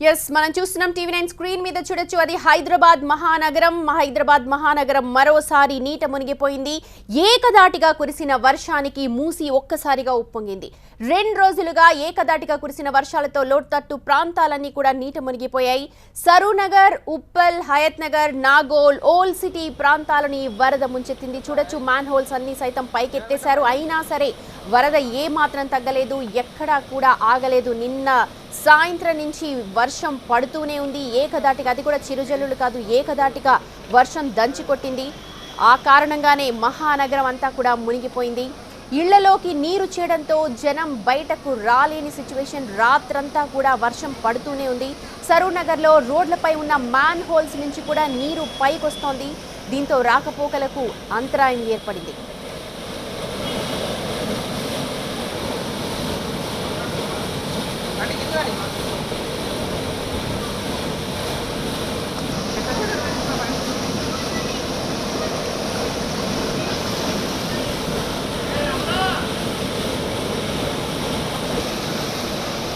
Yes మనం చూస్తున్నాం TV9 screen మీద చూడొచ్చు. అది హైదరాబాద్ మహానగరం మరోసారి నీట మునిగిపోయింది. ఏకదాటిగా కురిసిన వర్షానికి మూసి ఒక్కసారిగా ఉప్పొంగింది. 2 రోజులుగా ఏకదాటిగా కురిసిన వర్షాలతో లోతట్టు ప్రాంతాలన్నీ కూడా నీట మునిగిపోయాయి. సరూనగర్, ఉప్పల్, హయత్ నగర్, నాగోల్, ఓల్డ్ సిటీ ప్రాంతాలని వరద ముంచెత్తింది. చూడొచ్చు మ్యాన్ హోల్స్ అన్ని సైతం పైకెత్తేశారు. అయినా సరే వరద ఏ మాత్రం తగ్గలేదు, ఎక్కడా కూడా ఆగలేదు. నిన్న సాయంత్రం నుంచి వర్షం పడుతూనే ఉంది. ఏకదాటిగా, అది కూడా చిరుజల్లులు కాదు, ఏకదాటిగా వర్షం దంచి కొట్టింది. ఆ కారణంగానే మహానగరం అంతా కూడా మునిగిపోయింది. ఇళ్లలోకి నీరు చేరడంతో జనం బయటకు రాలేని సిచ్యువేషన్. రాత్రంతా కూడా వర్షం పడుతూనే ఉంది. సరూనగర్లో రోడ్లపై ఉన్న మ్యాన్ హోల్స్ నుంచి కూడా నీరు పైకొస్తోంది. దీంతో రాకపోకలకు అంతరాయం ఏర్పడింది.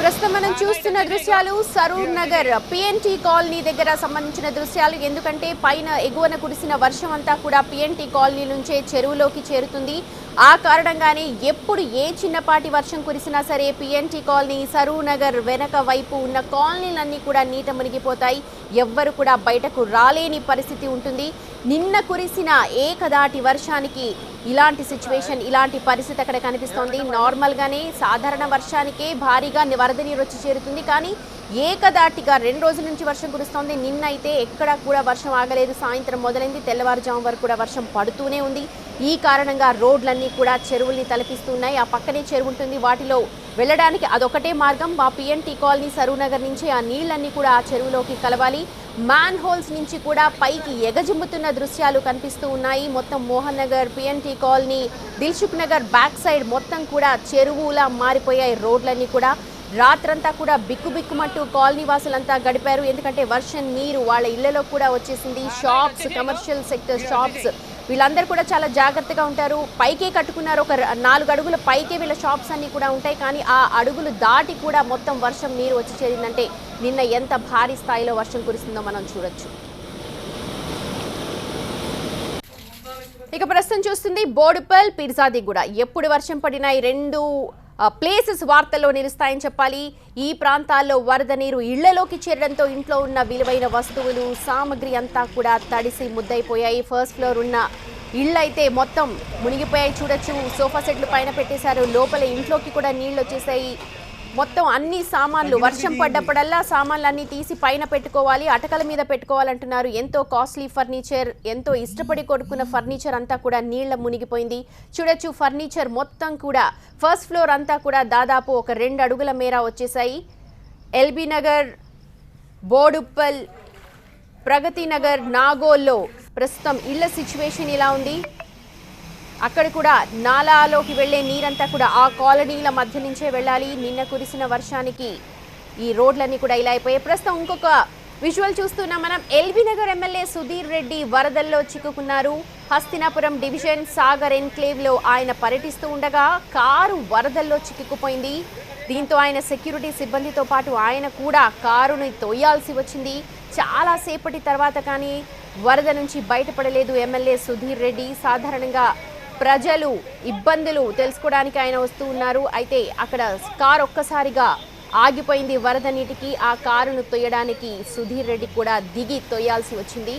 ప్రస్తుతం మనం చూస్తున్న దృశ్యాలు సరూర్ నగర్ పిఎన్టీ కాలనీ దగ్గర సంబంధించిన దృశ్యాలు. ఎందుకంటే పైన ఎగువన కురిసిన వర్షం అంతా కూడా పిఎన్టీ కాలనీ నుంచే చెరువులోకి చేరుతుంది. ఆ కారణంగానే ఎప్పుడు ఏ చిన్నపాటి వర్షం కురిసినా సరే పిఎన్టీ కాలనీ, సరూర్ నగర్ వెనక వైపు ఉన్న కాలనీలన్నీ కూడా నీట మునిగిపోతాయి. ఎవ్వరు కూడా బయటకు రాలేని పరిస్థితి ఉంటుంది. నిన్న కురిసిన ఏకదాటి వర్షానికి ఇలాంటి సిచ్యువేషన్, ఇలాంటి పరిస్థితి అక్కడ కనిపిస్తోంది. నార్మల్గానే సాధారణ వర్షానికే భారీగా వరద నీరు వచ్చి చేరుతుంది. కానీ ఏకదాటిగా 2 రోజుల నుంచి వర్షం కురుస్తోంది. నిన్న అయితే ఎక్కడా కూడా వర్షం ఆగలేదు. సాయంత్రం మొదలైంది, తెల్లవారుజాము వరకు కూడా వర్షం పడుతూనే ఉంది. ఈ కారణంగా రోడ్లన్నీ కూడా చెరువుల్ని తలపిస్తున్నాయి. ఆ పక్కనే చెరువు ఉంటుంది, వాటిలో వెళ్ళడానికి అదొకటే మార్గం. మా పిఎన్టీ కాలనీ సరూనగర్ నుంచి ఆ నీళ్ళన్నీ కూడా ఆ చెరువులోకి కలవాలి. మ్యాన్ హోల్స్ నుంచి కూడా పైకి ఎగజిమ్ముతున్న దృశ్యాలు కనిపిస్తూ ఉన్నాయి. మొత్తం Mohan Nagar, P&T colony, Dilsukh Nagar back side మొత్తం కూడా చెరువులా మారిపోయాయి రోడ్లన్నీ కూడా. రాత్రంతా కూడా బిక్కుబిక్కుమంటూ కాలనీ వాసులంతా గడిపారు. ఎందుకంటే వర్షం నీరు వాళ్ళ ఇళ్లలో కూడా వచ్చేసింది. షాప్స్, కమర్షియల్ సెక్టర్ షాప్స్, వీళ్ళందరూ కూడా చాలా జాగ్రత్తగా ఉంటారు. పైకే కట్టుకున్నారు, ఒక 4 అడుగుల పైకే వీళ్ళ షాప్స్ అన్నీ కూడా ఉంటాయి. కానీ ఆ అడుగులు దాటి కూడా మొత్తం వర్షం నీరు వచ్చి చేరిందంటే నిన్న ఎంత భారీ స్థాయిలో వర్షం కురిస్తుందో మనం చూడొచ్చు. ఇక ప్రస్తుతం చూస్తుంది బోడుపల్, పిర్జాదిగూడ. ఎప్పుడు వర్షం పడినా ఈ 2 ప్లేసెస్ వార్తల్లో నిలుస్తాయని చెప్పాలి. ఈ ప్రాంతాల్లో వరద నీరు ఇళ్లలోకి చేరడంతో ఇంట్లో ఉన్న విలువైన వస్తువులు, సామగ్రి అంతా కూడా తడిసి ముద్దయిపోయాయి. ఫస్ట్ ఫ్లోర్ ఉన్న ఇళ్ళైతే మొత్తం మునిగిపోయాయి. చూడొచ్చు, సోఫా సెట్లు పైన పెట్టేశారు. లోపల ఇంట్లోకి కూడా నీళ్ళు వచ్చేసాయి. మొత్తం అన్ని సామాన్లు, వర్షం పడ్డప్పుడల్లా సామాన్లు అన్నీ తీసి పైన పెట్టుకోవాలి, అటకల మీద పెట్టుకోవాలంటున్నారు. ఎంతో కాస్ట్లీ ఫర్నిచర్, ఎంతో ఇష్టపడి కొనుక్కున్న ఫర్నిచర్ అంతా కూడా నీళ్ల మునిగిపోయింది. చూడొచ్చు, ఫర్నిచర్ మొత్తం కూడా ఫస్ట్ ఫ్లోర్ అంతా కూడా దాదాపు ఒక 2 అడుగుల మేర వచ్చేసాయి. ఎల్బీ నగర్, బోడుప్పల్, ప్రగతి నగర్, నాగోల్లో ప్రస్తుతం ఇళ్ల సిచ్యువేషన్ ఇలా ఉంది. అక్కడ కూడా నాలాలోకి వెళ్లే నీరంతా కూడా ఆ కాలనీల మధ్య నుంచే వెళ్ళాలి. నిన్న కురిసిన వర్షానికి ఈ రోడ్లన్నీ కూడా ఇలా అయిపోయాయి. ప్రస్తుతం ఇంకొక విజువల్ చూస్తున్నాం మనం. ఎల్బీ నగర్ ఎమ్మెల్యే సుధీర్ రెడ్డి వరదల్లో చిక్కుకున్నారు. హస్తినాపురం డివిజన్ సాగర్ ఎన్క్లేవ్లో ఆయన పర్యటిస్తూ ఉండగా కారు వరదల్లో చిక్కుకుపోయింది. దీంతో ఆయన సెక్యూరిటీ సిబ్బందితో పాటు ఆయన కూడా కారుని తోయాల్సి వచ్చింది. చాలా సేపటి తర్వాత కానీ వరద నుంచి బయటపడలేదు ఎమ్మెల్యే సుధీర్ రెడ్డి. సాధారణంగా ప్రజలు ఇబ్బందులు తెలుసుకోవడానికి ఆయన వస్తూ ఉన్నారు. అయితే అక్కడ కారు ఒక్కసారిగా ఆగిపోయింది వరద నీటికి. ఆ కారును తొయ్యడానికి సుధీర్ రెడ్డి కూడా దిగి తొయ్యాల్సి వచ్చింది.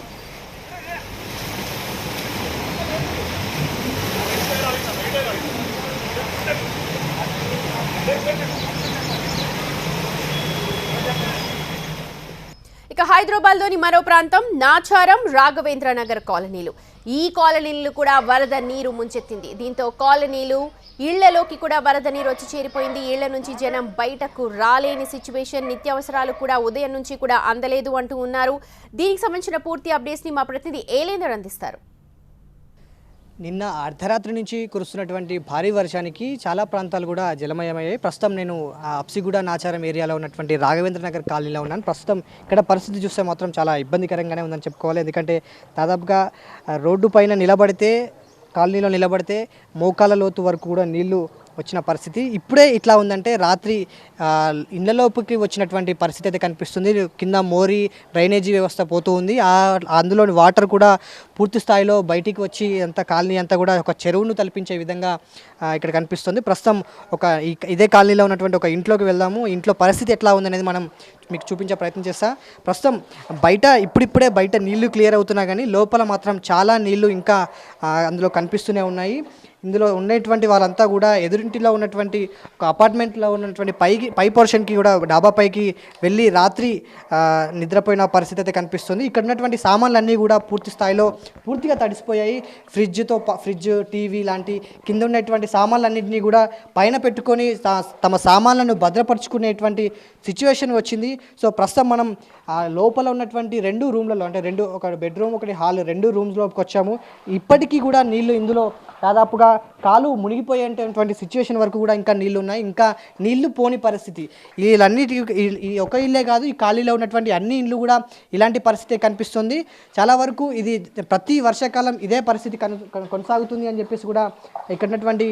ఇక హైదరాబాద్లోని మరో ప్రాంతం నాచారం, రాఘవేంద్ర నగర్ కాలనీలు. ఈ కాలనీలు కూడా వరద నీరు ముంచెత్తింది. దీంతో కాలనీలు, ఇళ్లలోకి కూడా వరద నీరు వచ్చి చేరిపోయింది. ఇళ్ల నుంచి జనం బయటకు రాలేని సిచ్యువేషన్. నిత్యావసరాలు కూడా ఉదయం నుంచి కూడా అందలేదు అంటూ ఉన్నారు. దీనికి సంబంధించిన పూర్తి అప్డేట్స్ని మా ప్రతినిధి ఏలేందర్ అందిస్తారు. నిన్న అర్ధరాత్రి నుంచి కురుస్తున్నటువంటి భారీ వర్షానికి చాలా ప్రాంతాలు కూడా జలమయమయ్యాయి. ప్రస్తుతం నేను అప్సిగూడ, నాచారం ఏరియాలో ఉన్నటువంటి రాఘవేంద్ర నగర్ కాలనీలో ఉన్నాను. ప్రస్తుతం ఇక్కడ పరిస్థితి చూస్తే మాత్రం చాలా ఇబ్బందికరంగానే ఉందని చెప్పుకోవాలి. ఎందుకంటే దాదాపుగా రోడ్డు పైన నిలబడితే, కాలనీలో నిలబడితే మోకాళ్ళ లోతు వరకు కూడా నీళ్లు వచ్చిన పరిస్థితి. ఇప్పుడే ఇట్లా ఉందంటే రాత్రి ఇళ్లలోపుకి వచ్చినటువంటి పరిస్థితి అయితే కనిపిస్తుంది. కింద మోరీ డ్రైనేజీ వ్యవస్థ పోతూ ఉంది. అందులోని వాటర్ కూడా పూర్తి స్థాయిలో బయటికి వచ్చి అంత కాలనీ అంతా కూడా ఒక చెరువును తలపించే విధంగా ఇక్కడ కనిపిస్తుంది. ప్రస్తుతం ఇదే కాలనీలో ఉన్నటువంటి ఒక ఇంట్లోకి వెళ్దాము. ఇంట్లో పరిస్థితి ఎట్లా ఉందనేది మనం మీకు చూపించే ప్రయత్నం చేస్తా. ప్రస్తుతం ఇప్పుడిప్పుడే బయట నీళ్లు క్లియర్ అవుతున్నా కానీ లోపల మాత్రం చాలా నీళ్లు ఇంకా అందులో కనిపిస్తూనే ఉన్నాయి. ఇందులో ఉన్నటువంటి వాళ్ళంతా కూడా ఎదురింటిలో ఉన్నటువంటి ఒక అపార్ట్మెంట్లో ఉన్నటువంటి పై పోర్షన్కి కూడా డాబా పైకి వెళ్ళి రాత్రి నిద్రపోయిన పరిస్థితి అయితే కనిపిస్తుంది. ఇక్కడ ఉన్నటువంటి సామాన్లన్నీ కూడా పూర్తిగా తడిసిపోయాయి. ఫ్రిడ్జ్, టీవీ లాంటి కింద ఉన్నటువంటి సామాన్లన్నింటినీ కూడా పైన పెట్టుకొని తమ సామాన్లను భద్రపరుచుకునేటువంటి సిచ్యువేషన్ వచ్చింది. సో ప్రస్తుతం మనం లోపల ఉన్నటువంటి 2 రూమ్లలో అంటే ఒక బెడ్రూమ్ ఒకటి హాల్ 2 రూమ్స్లోకి వచ్చాము. ఇప్పటికీ కూడా నీళ్లు ఇందులో దాదాపుగా కాలు మునిగిపోయేటువంటి సిచ్యువేషన్ వరకు కూడా ఇంకా నీళ్లు ఉన్నాయి. ఇంకా నీళ్లు పోని పరిస్థితి. వీళ్ళన్నిటి ఈ ఒక ఇల్లే కాదు, ఈ ఖాళీలో ఉన్నటువంటి అన్ని ఇళ్ళు కూడా ఇలాంటి పరిస్థితి కనిపిస్తుంది. చాలా వరకు ఇది ప్రతి వర్షాకాలం ఇదే పరిస్థితి కొనసాగుతుంది అని చెప్పేసి కూడా ఇక్కడ ఉన్నటువంటి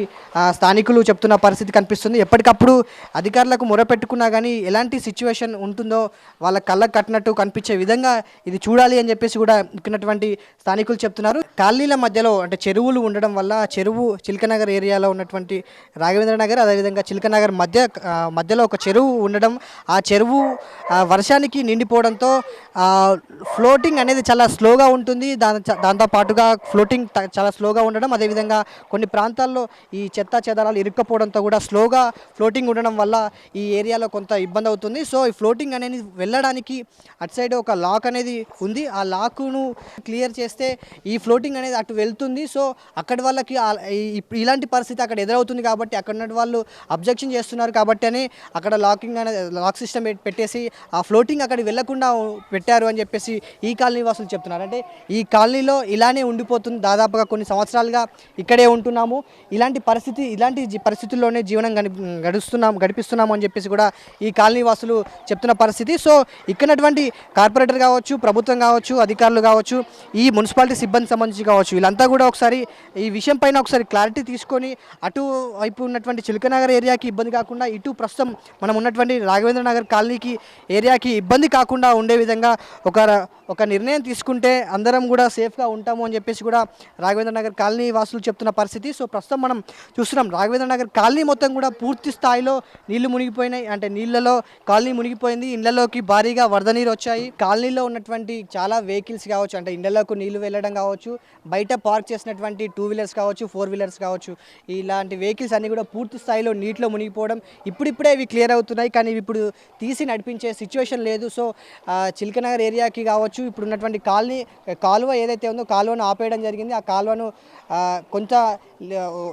స్థానికులు చెప్తున్న పరిస్థితి కనిపిస్తుంది. ఎప్పటికప్పుడు అధికారులకు మొరపెట్టుకున్నా కానీ ఎలాంటి సిచ్యువేషన్ ఉంటుందో వాళ్ళ కళ్ళకు కట్టినట్టు కనిపించే విధంగా ఇది చూడాలి అని చెప్పేసి కూడా ఇక్కడ స్థానికులు చెప్తున్నారు. కాలనీల మధ్యలో అంటే చెరువులు ఉండడం వల్ల చెరువు చిలకనగర్ ఏరియాలో ఉన్నటువంటి రాఘవేంద్ర నగర్ అదేవిధంగా చిలకనగర్ మధ్యలో ఒక చెరువు ఉండడం, ఆ చెరువు వర్షానికి నిండిపోవడంతో ఫ్లోటింగ్ అనేది చాలా స్లోగా ఉంటుంది. దాంతో పాటుగా ఫ్లోటింగ్ చాలా స్లోగా ఉండడం, అదేవిధంగా కొన్ని ప్రాంతాల్లో ఈ చెత్త చెదారాలు ఇరుక్కపోవడంతో కూడా స్లోగా ఫ్లోటింగ్ ఉండడం వల్ల ఈ ఏరియాలో కొంత ఇబ్బంది అవుతుంది. సో ఈ ఫ్లోటింగ్ అనేది వెళ్ళడానికి అటు సైడ్ ఒక లాక్ అనేది ఉంది. ఆ లాక్ను క్లియర్ చేస్తే ఈ ఫ్లోటింగ్ అనేది అటు వెళ్తుంది. సో అక్కడి వాళ్ళకి ఇలాంటి పరిస్థితి అక్కడ ఎదురవుతుంది కాబట్టి అక్కడ ఉన్న వాళ్ళు అబ్జెక్షన్ చేస్తున్నారు కాబట్టి అని అక్కడ లాక్ సిస్టమ్ పెట్టేసి ఆ ఫ్లోటింగ్ అక్కడికి వెళ్లకుండా పెట్టారు అని చెప్పేసి ఈ కాలనీ వాసులు చెప్తున్నారు. అంటే ఈ కాలనీలో ఇలానే ఉండిపోతుంది, దాదాపుగా కొన్ని సంవత్సరాలుగా ఇక్కడే ఉంటున్నాము, ఇలాంటి పరిస్థితుల్లోనే జీవనం గడిపిస్తున్నాము అని చెప్పేసి కూడా ఈ కాలనీ వాసులు చెప్తున్న పరిస్థితి. సో ఇక్కడటువంటి కార్పొరేటర్ కావచ్చు, ప్రభుత్వం కావచ్చు, అధికారులు కావచ్చు, ఈ మున్సిపాలిటీ సిబ్బంది సంబంధించి కావచ్చు, వీళ్ళంతా కూడా ఒకసారి ఈ విషయం పైన ఒకసారి క్లారిటీ తీసుకొని అటు వైపు ఉన్నటువంటి చిలకనగర్ ఏరియాకి ఇబ్బంది కాకుండా ఇటు ప్రస్తుతం మనం ఉన్నటువంటి రాఘవేంద్ర నగర్ కాలనీకి ఏరియాకి ఇబ్బంది కాకుండా ఉండే విధంగా ఒక నిర్ణయం తీసుకుంటే అందరం కూడా సేఫ్గా ఉంటాము అని చెప్పేసి కూడా రాఘవేంద్ర నగర్ కాలనీ వాసులు చెప్తున్న పరిస్థితి. సో ప్రస్తుతం మనం చూస్తున్నాం రాఘవేంద్ర నగర్ కాలనీ మొత్తం కూడా పూర్తి స్థాయిలో నీళ్లు మునిగిపోయినాయి. అంటే నీళ్లలో కాలనీ మునిగిపోయింది, ఇళ్లలోకి భారీగా వరద నీరు వచ్చాయి. కాలనీలో ఉన్నటువంటి చాలా వెహికల్స్ కావచ్చు, అంటే ఇళ్లలోకి నీళ్లు వెళ్ళడం కావచ్చు, బయట పార్క్ చేసినటువంటి 2 వీలర్స్ కావచ్చు, 4 వీలర్స్ కావచ్చు, ఇలాంటి వెహికల్స్ అన్నీ కూడా పూర్తి స్థాయిలో నీటిలో మునిగిపోవడం. ఇప్పుడిప్పుడే ఇవి క్లియర్ అవుతున్నాయి, కానీ ఇప్పుడు తీసి నడిపించే సిచ్యువేషన్ లేదు. సో చిలకనగర్ ఏరియాకి కావచ్చు, ఇప్పుడు ఉన్నటువంటి కాలువ ఏదైతే ఉందో కాలువను ఆపేయడం జరిగింది. ఆ కాలువను కొంత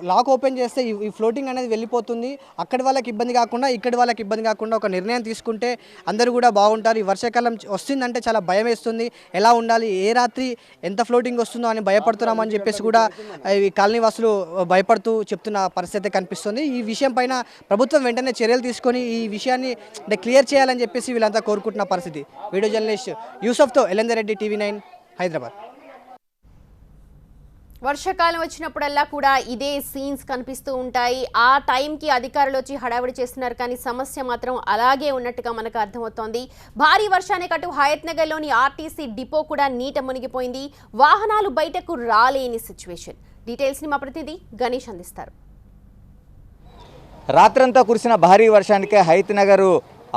లాక్ ఓపెన్ చేస్తే ఈ ఫ్లోటింగ్ అనేది వెళ్ళిపోతుంది. అక్కడి వాళ్ళకి ఇబ్బంది కాకుండా ఇక్కడి వాళ్ళకి ఇబ్బంది కాకుండా ఒక నిర్ణయం తీసుకుంటే అందరూ కూడా బాగుంటారు. ఈ వర్షాకాలం వస్తుందంటే చాలా భయం వేస్తుంది, ఎలా ఉండాలి, ఏ రాత్రి ఎంత ఫ్లోటింగ్ వస్తుందో అని భయపడుతున్నామని చెప్పేసి కూడా ఈ కాలనీ వాసులు భయపడుతూ చెప్తున్న పరిస్థితి కనిపిస్తుంది. ఈ విషయం పైన ప్రభుత్వం వెంటనే చర్యలు తీసుకొని ఈ విషయాన్ని క్లియర్ చేయాలని చెప్పేసి వీళ్ళంతా కోరుకుంటున్న పరిస్థితి. వీడియో జర్నలిస్ట్ యూసఫ్తో ఎలేందర్ రెడ్డి, TV9 హైదరాబాద్. వర్షాకాలం వచ్చినప్పుడల్లా కూడా ఇదే సీన్స్ కనిపిస్తూ ఉంటాయి. ఆ టైంకి అధికారులు వచ్చి హడావిడి చేస్తున్నారు, కానీ సమస్య మాత్రం అలాగే ఉన్నట్టుగా మనకు అర్థమవుతోంది. భారీ వర్షానికి అటు హయత్ నగర్లోని ఆర్టీసీ డిపో కూడా నీట మునిగిపోయింది. వాహనాలు బయటకు రాలేని సిచ్యువేషన్. డీటెయిల్స్ని మా ప్రతినిధి గణేష్ అందిస్తారు. రాత్రంతా కురిసిన భారీ వర్షానికి హయత్ నగర్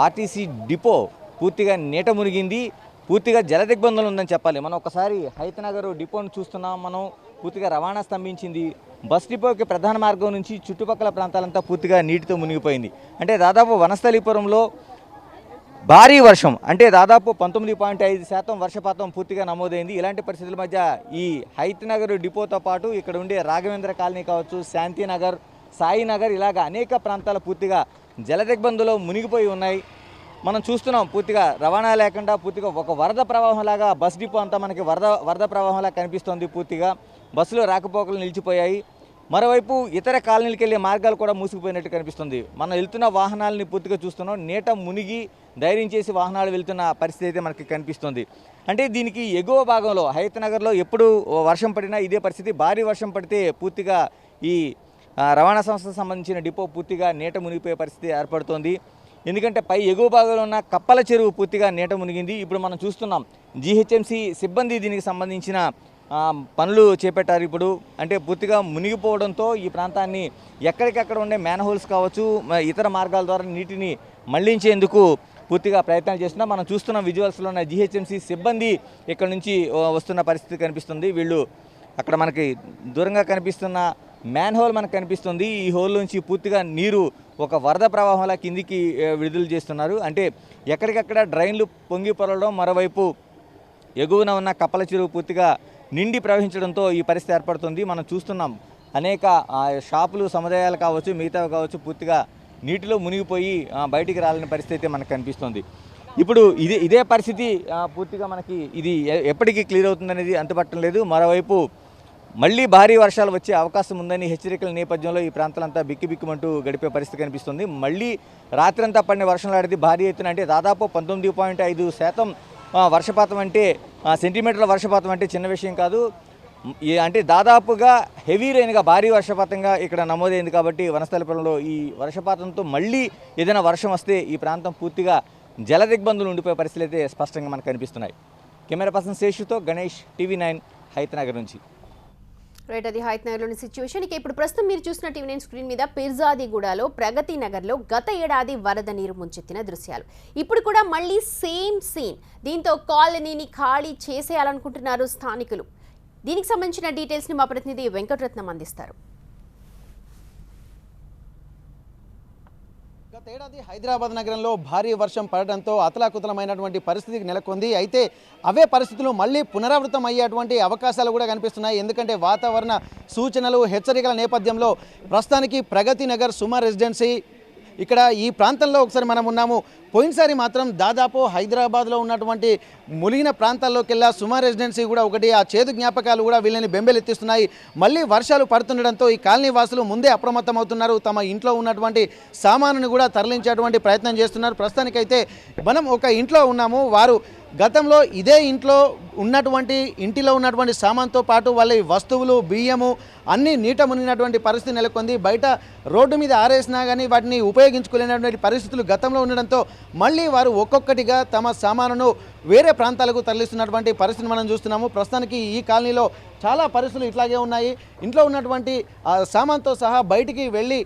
ఆర్టీసీ డిపో పూర్తిగా నీట మునిగింది. పూర్తిగా జలదిగ్బంధంలో ఉందని చెప్పాలి. మనం ఒకసారి హయత్ నగర్ డిపోను చూస్తున్నాం. మనం పూర్తిగా రవాణా స్తంభించింది. బస్ డిపోకి ప్రధాన మార్గం నుంచి చుట్టుపక్కల ప్రాంతాలంతా పూర్తిగా నీటితో మునిగిపోయింది. అంటే దాదాపు వనస్థలీపురంలో భారీ వర్షం, అంటే దాదాపు 19.5% వర్షపాతం పూర్తిగా నమోదైంది. ఇలాంటి పరిస్థితుల మధ్య ఈ హయత్ నగర్ డిపోతో పాటు ఇక్కడ ఉండే రాఘవేంద్ర కాలనీ కావచ్చు, శాంతినగర్, సాయినగర్, ఇలాగ అనేక ప్రాంతాలు పూర్తిగా జలదిగ్బంధంలో మునిగిపోయి ఉన్నాయి. మనం చూస్తున్నాం పూర్తిగా రవాణా లేకుండా పూర్తిగా ఒక వరద ప్రవాహంలాగా బస్ డిపో అంతా మనకి వరద ప్రవాహంలా కనిపిస్తోంది. పూర్తిగా బస్సులు రాకపోకలు నిలిచిపోయాయి. మరోవైపు ఇతర కాలనీలకు వెళ్ళే మార్గాలు కూడా మూసుకుపోయినట్టు కనిపిస్తుంది. మనం వెళ్తున్న వాహనాలని పూర్తిగా చూస్తున్నాం. నీట మునిగి ధైర్యం చేసి వాహనాలు వెళ్తున్న పరిస్థితి అయితే మనకి కనిపిస్తుంది. అంటే దీనికి ఎగువ భాగంలో హయత్ నగర్లో ఎప్పుడు వర్షం పడినా ఇదే పరిస్థితి. భారీ వర్షం పడితే పూర్తిగా ఈ రవాణా సంస్థకు సంబంధించిన డిపో పూర్తిగా నీట మునిగిపోయే పరిస్థితి ఏర్పడుతోంది. ఎందుకంటే పై ఎగువ భాగంలో ఉన్న కప్పల చెరువు పూర్తిగా నీట మునిగింది. ఇప్పుడు మనం చూస్తున్నాం జీహెచ్ఎంసీ సిబ్బంది దీనికి సంబంధించిన పనులు చేపట్టారు. ఇప్పుడు అంటే పూర్తిగా మునిగిపోవడంతో ఈ ప్రాంతాన్ని ఎక్కడికక్కడ ఉండే మ్యాన్హోల్స్ కావచ్చు, ఇతర మార్గాల ద్వారా నీటిని మళ్లించేందుకు పూర్తిగా ప్రయత్నాలు చేస్తున్నా. మనం చూస్తున్న విజువల్స్లో ఉన్న జీహెచ్ఎంసీ సిబ్బంది ఇక్కడ నుంచి వస్తున్న పరిస్థితి కనిపిస్తుంది. వీళ్ళు అక్కడ మనకి దూరంగా కనిపిస్తున్న మ్యాన్ హోల్ మనకు కనిపిస్తుంది. ఈ హోల్ నుంచి పూర్తిగా నీరు ఒక వరద ప్రవాహంలా కిందికి విడుదల చేస్తున్నారు. అంటే ఎక్కడికక్కడ డ్రైన్లు పొంగి పొరలడం, మరోవైపు ఎగువన ఉన్న కప్పల చెరువు పూర్తిగా నిండి ప్రవహించడంతో ఈ పరిస్థితి ఏర్పడుతుంది. మనం చూస్తున్నాం అనేక షాపులు, సముదాయాలు కావచ్చు, మిగతావి కావచ్చు పూర్తిగా నీటిలో మునిగిపోయి బయటికి రాలని పరిస్థితి అయితే మనకు కనిపిస్తుంది. ఇప్పుడు ఇదే పరిస్థితి పూర్తిగా మనకి ఇది ఎప్పటికీ క్లియర్ అవుతుందనేది అంతుపట్టడం లేదు. మరోవైపు మళ్ళీ భారీ వర్షాలు వచ్చే అవకాశం ఉందని హెచ్చరికల నేపథ్యంలో ఈ ప్రాంతాలంతా బిక్కిబిక్కుమంటూ గడిపే పరిస్థితి కనిపిస్తుంది. మళ్ళీ రాత్రంతా పడిన వర్షం లాంటిది భారీ ఎత్తున, అంటే దాదాపు 19.5% వర్షపాతం, అంటే సెంటీమీటర్ల వర్షపాతం అంటే చిన్న విషయం కాదు. అంటే దాదాపుగా హెవీ రెయిన్గా, భారీ వర్షపాతంగా ఇక్కడ నమోదైంది. కాబట్టి వనస్థలిపురంలో ఈ వర్షపాతంతో మళ్ళీ ఏదైనా వర్షం వస్తే ఈ ప్రాంతం పూర్తిగా జల దిగ్బంధులు ఉండిపోయే పరిస్థితులు అయితే స్పష్టంగా మనకు కనిపిస్తున్నాయి. కెమెరా పర్సన్ శేషుతో గణేష్, టీవీ9 హైతనగర్ నుంచి. రైట్, అది హైత్ నగర్లోని సిచ్యువేషన్. ఇక ఇప్పుడు ప్రస్తుతం మీరు చూసిన టీవీ9 స్క్రీన్ మీద పిర్జాదిగూడలో ప్రగతి నగర్లో గత ఏడాది వరద నీరు ముంచెత్తిన దృశ్యాలు. ఇప్పుడు కూడా మళ్ళీ సేమ్ సీన్. దీంతో కాలనీని ఖాళీ చేసేయాలనుకుంటున్నారు స్థానికులు. దీనికి సంబంధించిన డీటెయిల్స్ని మా ప్రతినిధి వెంకటరత్నం అందిస్తారు. గతేడాది హైదరాబాద్ నగరంలో భారీ వర్షం పడడంతో అతలాకుతలమైనటువంటి పరిస్థితికి నెలకొంది. అయితే అవే పరిస్థితులు మళ్ళీ పునరావృతం అయ్యేటువంటి అవకాశాలు కూడా కనిపిస్తున్నాయి. ఎందుకంటే వాతావరణ సూచనలు, హెచ్చరికల నేపథ్యంలో ప్రస్తుతానికి ప్రగతి నగర్ సుమ రెసిడెన్సీ ఇక్కడ ఈ ప్రాంతంలో ఒకసారి మనం ఉన్నాము. పోయినసారి మాత్రం దాదాపు హైదరాబాద్లో ఉన్నటువంటి మునిగిన ప్రాంతాల్లోకెల్లా సుమ రెసిడెన్సీ కూడా ఒకటి. ఆ చేదు జ్ఞాపకాలు కూడా వీళ్ళని బెంబెలెత్తిస్తున్నాయి. మళ్ళీ వర్షాలు పడుతుండడంతో ఈ కాలనీ వాసులు ముందే అప్రమత్తం అవుతున్నారు. తమ ఇంట్లో ఉన్నటువంటి సామానుని కూడా తరలించేటువంటి ప్రయత్నం చేస్తున్నారు. ప్రస్తుతానికైతే మనం ఒక ఇంట్లో ఉన్నాము. వారు గతంలో ఇదే ఇంట్లో ఉన్నటువంటి ఇంటిలో ఉన్నటువంటి సామాన్తో పాటు వాళ్ళ వస్తువులు, బియ్యము అన్నీ నీట మునిగినటువంటి పరిస్థితి నెలకొంది. బయట రోడ్డు మీద ఆరేసినా కానీ వాటిని ఉపయోగించుకోలేనటువంటి పరిస్థితులు గతంలో ఉండడంతో మళ్ళీ వారు ఒక్కొక్కటిగా తమ సామానును వేరే ప్రాంతాలకు తరలిస్తున్నటువంటి పరిస్థితిని మనం చూస్తున్నాము. ప్రస్తుతానికి ఈ కాలనీలో చాలా పరిస్థితులు ఇట్లాగే ఉన్నాయి. ఇంట్లో ఉన్నటువంటి సామాన్తో సహా బయటికి వెళ్ళి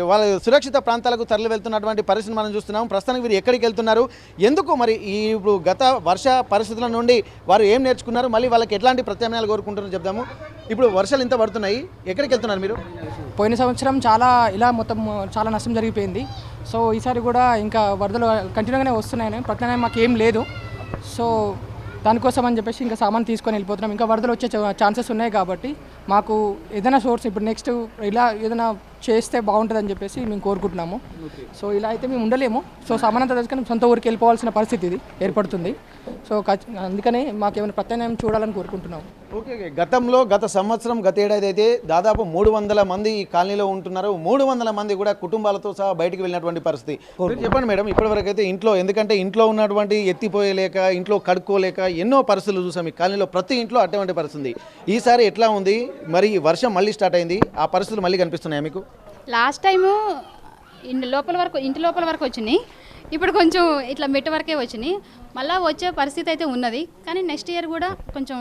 వాళ్ళ సురక్షిత ప్రాంతాలకు తరలి వెళ్తున్నటువంటి పరిస్థితిని మనం చూస్తున్నాము. ప్రస్తుతానికి వీరు ఎక్కడికి వెళ్తున్నారు, ఎందుకు మరి ఇప్పుడు గత వర్ష పరిస్థితుల నుండి వారు ఏం నేర్చుకున్నారు, మళ్ళీ వాళ్ళకి ఎట్లాంటి ప్రత్యామ్నాయాలు కోరుకుంటారో చెప్దాము. ఇప్పుడు వర్షాలు ఇంత పడుతున్నాయి, ఎక్కడికి వెళ్తున్నారు మీరు? పోయిన సంవత్సరం చాలా మొత్తం చాలా నష్టం జరిగిపోయింది. సో ఈసారి కూడా ఇంకా వరదలు కంటిన్యూగానే వస్తున్నాయని ప్రత్యామ్నాయం మాకు ఏం లేదు. సో దానికోసం అని చెప్పేసి ఇంకా సామాన్ తీసుకొని వెళ్ళిపోతున్నాం. ఇంకా వరదలు వచ్చే ఛాన్సెస్ ఉన్నాయి కాబట్టి మాకు ఏదైనా సోర్స్ ఇప్పుడు నెక్స్ట్ ఇలా ఏదైనా చేస్తే బాగుంటుందని చెప్పేసి మేము కోరుకుంటున్నాము. సో ఇలా అయితే మేము ఉండలేము. సో సామాన్ అంతా తీసుకొని సొంత ఊరికి వెళ్ళిపోవాల్సిన పరిస్థితి ఇది ఏర్పడుతుంది. సో అందుకనే మాకు ఏమైనా ప్రత్యామ్నాయం చూడాలని కోరుకుంటున్నాము. ఓకే, గతంలో గత సంవత్సరం గత ఏడాది అయితే దాదాపు 300 మంది ఈ కాలనీలో ఉంటున్నారు. 300 మంది కూడా కుటుంబాలతో సహా బయటికి వెళ్ళినటువంటి పరిస్థితి. మీరు చెప్పండి మేడం, ఇప్పటివరకు అయితే ఇంట్లో, ఎందుకంటే ఇంట్లో ఉన్నటువంటి ఎత్తిపోయలేక, ఇంట్లో కడుక్కోలేక ఎన్నో పరిస్థితులు చూసాం. ఈ కాలనీలో ప్రతి ఇంట్లో అటువంటి పరిస్థితి. ఈసారి ఎట్లా ఉంది మరి? వర్షం మళ్ళీ స్టార్ట్ అయింది, ఆ పరిస్థితులు మళ్ళీ కనిపిస్తున్నాయా మీకు? లాస్ట్ టైము ఇంటి లోపల వరకు వచ్చినాయి. ఇప్పుడు కొంచెం ఇట్లా మెట్టు వరకే వచ్చినాయి. మళ్ళీ వచ్చే పరిస్థితి అయితే ఉన్నది. కానీ నెక్స్ట్ ఇయర్ కూడా కొంచెం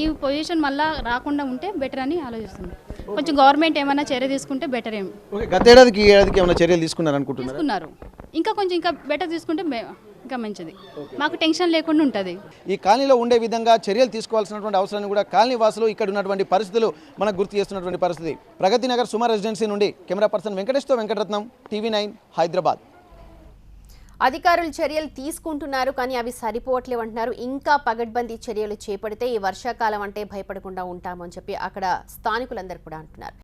ఈ పొజిషన్ మళ్ళీ రాకుండా ఉంటే బెటర్ అని ఆలోచిస్తున్నాం. కొంచెం గవర్నమెంట్ ఏమైనా చర్య తీసుకుంటే బెటర్ ఏం. ఓకే, గత ఏడాదికి ఈ ఏడాదికి ఏమైనా చర్యలు తీసుకున్నారు? ఇంకా బెటర్ తీసుకుంటే ఇంకా మంచిది. మాకు టెన్షన్ లేకుండా ఉంటుంది. ఈ కాలనీలో ఉండే విధంగా చర్యలు తీసుకోవాల్సినటువంటి అవసరాన్ని కూడా కాలనీ వాసులు ఇక్కడ ఉన్నటువంటి పరిస్థితులు మనకు గుర్తు చేస్తున్నటువంటి పరిస్థితి. ప్రగతి నగర్ సుమ రెసిడెన్సీ నుండి కెమెరా పర్సన్ వెంకటేష్తో వెంకటరత్నం, టీవీ9 హైదరాబాద్. అధికారులు చర్యలు తీసుకుంటున్నారు, కానీ అవి సరిపోవట్లేవంటున్నారు. ఇంకా పగడ్బందీ చర్యలు చేపడితే ఈ వర్షాకాలం అంటే భయపడకుండా ఉంటామని చెప్పి అక్కడ స్థానికులందరూ కూడా అంటున్నారు.